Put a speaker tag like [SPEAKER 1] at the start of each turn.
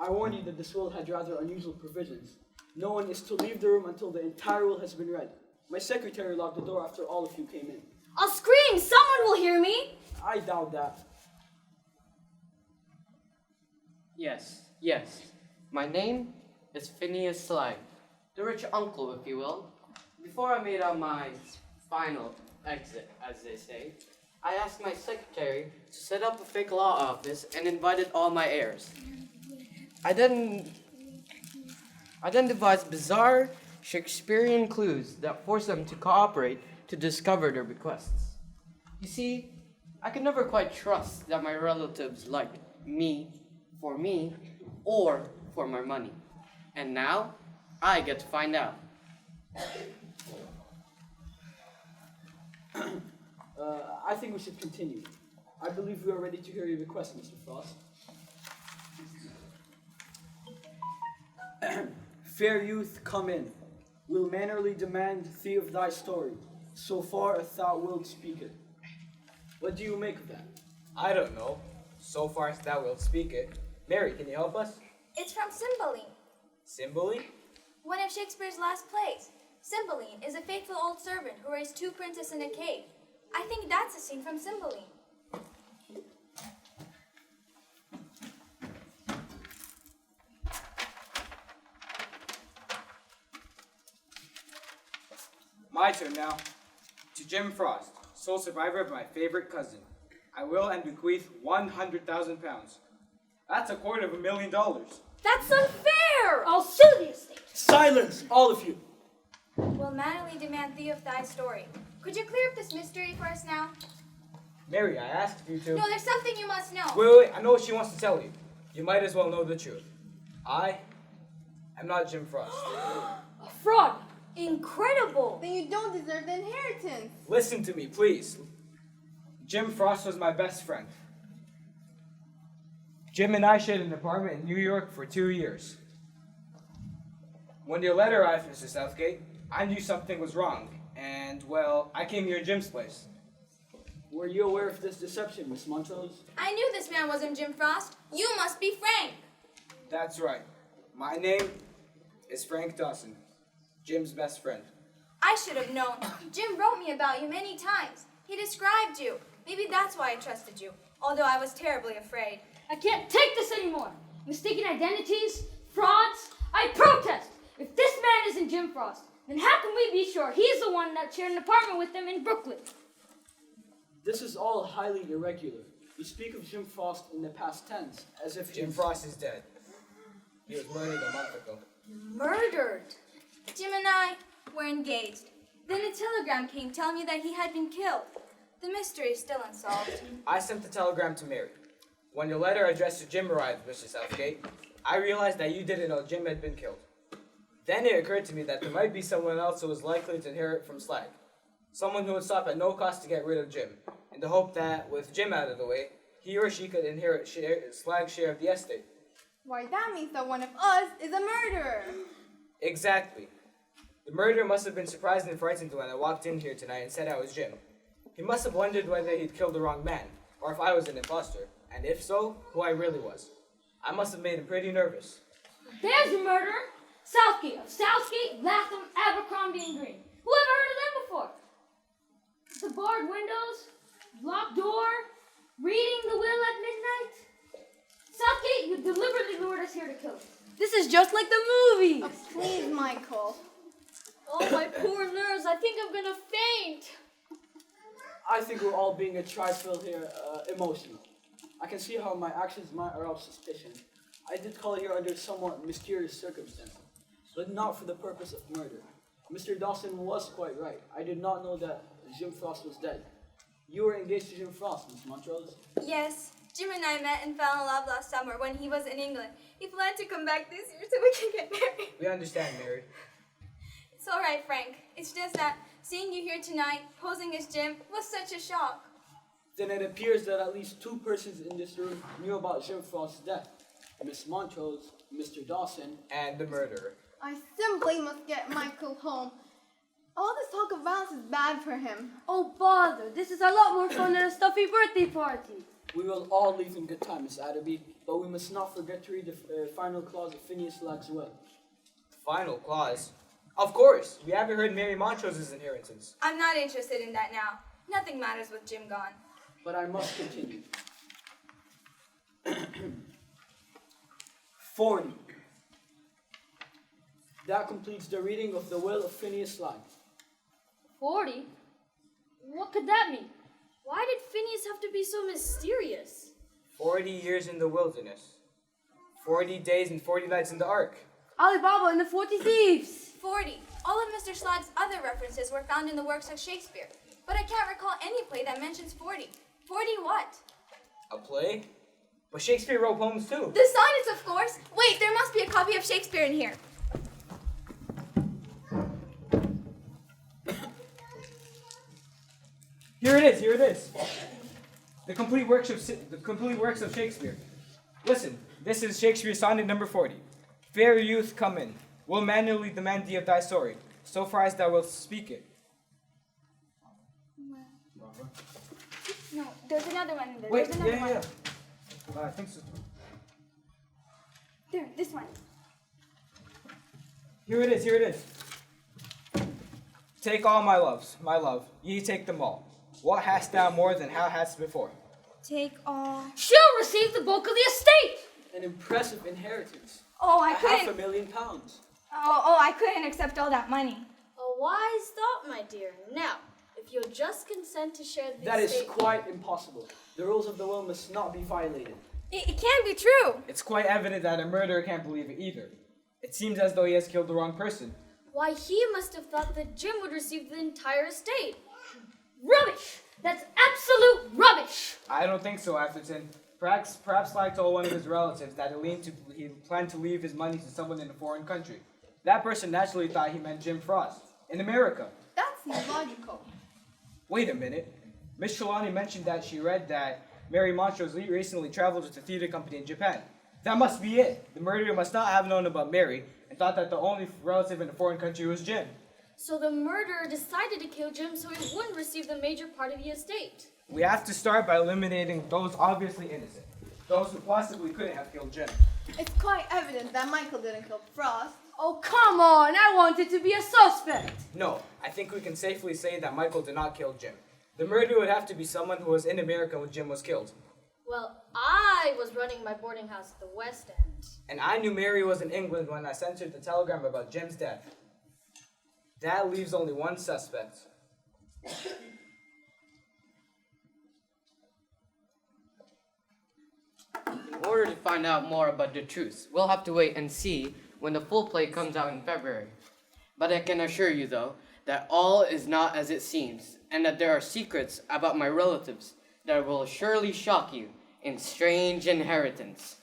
[SPEAKER 1] I warn you that this will had rather unusual provisions. No one is to leave the room until the entire will has been read. My secretary locked the door after all of you came in.
[SPEAKER 2] I'll scream! Someone will hear me!
[SPEAKER 1] I doubt that.
[SPEAKER 3] Yes. My name is Phineas Sly, the rich uncle, if you will. Before I made out my final exit, as they say, I asked my secretary to set up a fake law office and invited all my heirs. I then devised bizarre Shakespearean clues that forced them to cooperate to discover their bequests. You see, I could never quite trust that my relatives liked me, or for my money. And now, I get to find out.
[SPEAKER 1] I think we should continue. I believe we are ready to hear your request, Mr. Frost. Fair youth, come in. We'll mannerly demand thee of thy story, so far as thou wilt speak it. What do you make of that?
[SPEAKER 4] I don't know. So far as thou wilt speak it. Mary, can you help us?
[SPEAKER 5] It's from Cymbeline,
[SPEAKER 4] Cymbeline?
[SPEAKER 5] one of Shakespeare's last plays. Cymbeline is a faithful old servant who raised two princes in a cave. I think that's a scene from Cymbeline.
[SPEAKER 4] My turn now. To Jim Frost, sole survivor of my favorite cousin. I will and bequeath 100,000 pounds. That's $250,000.
[SPEAKER 2] That's unfair! I'll sue the estate.
[SPEAKER 1] Silence, all of you!
[SPEAKER 5] We'll mannerly demand thee of thy story. Could you clear up this mystery for us now?
[SPEAKER 4] Mary, I asked you to.
[SPEAKER 5] No, there's something you must know.
[SPEAKER 4] Wait, I know what she wants to tell you. You might as well know the truth. I am not Jim Frost.
[SPEAKER 2] A fraud! Incredible!
[SPEAKER 6] Then you don't deserve the inheritance.
[SPEAKER 4] Listen to me, please. Jim Frost was my best friend. Jim and I shared an apartment in New York for 2 years. When your letter arrived, Mr. Southgate, I knew something was wrong, and, well, I came here to Jim's place.
[SPEAKER 1] Were you aware of this deception, Miss Montrose?
[SPEAKER 5] I knew this man wasn't Jim Frost. You must be Frank.
[SPEAKER 4] That's right. My name is Frank Dawson, Jim's best friend.
[SPEAKER 5] I should have known. Jim wrote me about you many times. He described you. Maybe that's why I trusted you, although I was terribly afraid.
[SPEAKER 2] I can't take this anymore! Mistaken identities, frauds, I protest! If this man isn't Jim Frost, then how can we be sure he's the one that shared an apartment with them in Brooklyn?
[SPEAKER 1] This is all highly irregular. You speak of Jim Frost in the past tense, as if
[SPEAKER 4] Jim Frost is dead. He was murdered a month ago.
[SPEAKER 5] Murdered. Jim and I were engaged. Then a telegram came telling me that he had been killed. The mystery is still unsolved.
[SPEAKER 4] I sent the telegram to Mary. When your letter addressed to Jim arrived, Mr. Southgate, I realized that you didn't know Jim had been killed. Then it occurred to me that there might be someone else who was likely to inherit from Slag. Someone who would stop at no cost to get rid of Jim, in the hope that, with Jim out of the way, he or she could inherit Slag's share of the estate.
[SPEAKER 6] Why, that means that one of us is a murderer.
[SPEAKER 4] Exactly. The murderer must have been surprised and frightened when I walked in here tonight and said I was Jim. He must have wondered whether he'd killed the wrong man, or if I was an imposter, and if so, who I really was. I must have made him pretty nervous.
[SPEAKER 2] There's your murderer! Southgate of Southgate, Latham, Abercrombie, and Green. Who ever heard of them before? The barred windows, locked door, reading the will at midnight. Southgate, you deliberately lured us here to kill us. This is just like the movies!
[SPEAKER 6] Oh, please, Michael.
[SPEAKER 2] Oh, my poor nerves, I think I'm gonna faint.
[SPEAKER 1] I think we're all being a trifle here emotional. I can see how my actions might arouse suspicion. I did call here under somewhat mysterious circumstances, but not for the purpose of murder. Mr. Dawson was quite right. I did not know that Jim Frost was dead. You were engaged to Jim Frost, Miss Montrose?
[SPEAKER 5] Yes, Jim and I met and fell in love last summer when he was in England. He planned to come back this year so we can get married.
[SPEAKER 4] We understand, Mary.
[SPEAKER 5] It's all right, Frank. It's just that seeing you here tonight, posing as Jim, was such a shock.
[SPEAKER 1] Then it appears that at least two persons in this room knew about Jim Frost's death. Miss Montrose, Mr. Dawson,
[SPEAKER 4] And the murderer.
[SPEAKER 6] I simply must get Michael home. All this talk of violence is bad for him.
[SPEAKER 2] Oh, bother. This is a lot more fun than a stuffy birthday party.
[SPEAKER 1] We will all leave in good time, Miss Adderby, but we must not forget to read the final clause of Phineas Lagg's will.
[SPEAKER 4] Final clause? Of course! We haven't heard Mary Montrose's inheritance.
[SPEAKER 5] I'm not interested in that now. Nothing matters with Jim gone.
[SPEAKER 1] But I must continue. 40. That completes the reading of the will of Phineas Lagg.
[SPEAKER 2] 40? What could that mean? Why did Phineas have to be so mysterious?
[SPEAKER 4] 40 years in the wilderness. 40 days and 40 nights in the ark.
[SPEAKER 7] Ali Baba and the 40 Thieves.
[SPEAKER 5] 40. All of Mr. Slagg's other references were found in the works of Shakespeare, but I can't recall any play that mentions 40. 40 what?
[SPEAKER 4] A play? But Shakespeare wrote poems too.
[SPEAKER 5] The sonnets, of course. Wait, there must be a copy of Shakespeare in here.
[SPEAKER 4] Here it is. The complete works of Shakespeare. Listen, this is Shakespeare's sonnet number 40. Fair youth, come in. Will manually demand thee of thy story, so far as thou wilt speak it.
[SPEAKER 5] No, there's another one in there.
[SPEAKER 4] Wait,
[SPEAKER 5] There's another one.
[SPEAKER 4] yeah. I think so.
[SPEAKER 5] There, this one.
[SPEAKER 4] Here it is. Take all my love, ye take them all. What hast thou more than thou hadst before?
[SPEAKER 5] Take all.
[SPEAKER 2] She'll receive the bulk of the estate!
[SPEAKER 1] An impressive inheritance.
[SPEAKER 5] Oh, I
[SPEAKER 1] £500,000.
[SPEAKER 5] couldn't. I couldn't accept all that money.
[SPEAKER 8] A wise thought, my dear. Now, if you'll just consent to share the
[SPEAKER 1] That is
[SPEAKER 8] estate...
[SPEAKER 1] quite impossible. The rules of the will must not be violated.
[SPEAKER 5] It can't be true.
[SPEAKER 4] It's quite evident that a murderer can't believe it either. It seems as though he has killed the wrong person.
[SPEAKER 8] Why, he must have thought that Jim would receive the entire estate.
[SPEAKER 2] Rubbish! That's absolute rubbish!
[SPEAKER 4] I don't think so, Atherton. Perhaps Slag told one of his relatives that he planned to leave his money to someone in a foreign country. That person naturally thought he meant Jim Frost, in America.
[SPEAKER 6] That's not logical.
[SPEAKER 4] Wait a minute. Miss Trelawney mentioned that she read that Mary Montrose recently traveled with a theater company in Japan. That must be it. The murderer must not have known about Mary and thought that the only relative in a foreign country was Jim.
[SPEAKER 8] So the murderer decided to kill Jim so he wouldn't receive the major part of the estate.
[SPEAKER 4] We have to start by eliminating those obviously innocent. Those who possibly couldn't have killed Jim.
[SPEAKER 6] It's quite evident that Michael didn't kill Frost.
[SPEAKER 7] Oh, come on. I wanted to be a suspect.
[SPEAKER 4] No, I think we can safely say that Michael did not kill Jim. The murderer would have to be someone who was in America when Jim was killed.
[SPEAKER 8] Well, I was running my boarding house at the West End.
[SPEAKER 4] And I knew Mary was in England when I sent her the telegram about Jim's death. That leaves only one suspect.
[SPEAKER 3] In order to find out more about the truth, we'll have to wait and see when the full play comes out in February. But I can assure you, though, that all is not as it seems, and that there are secrets about my relatives that will surely shock you in Strange Inheritance.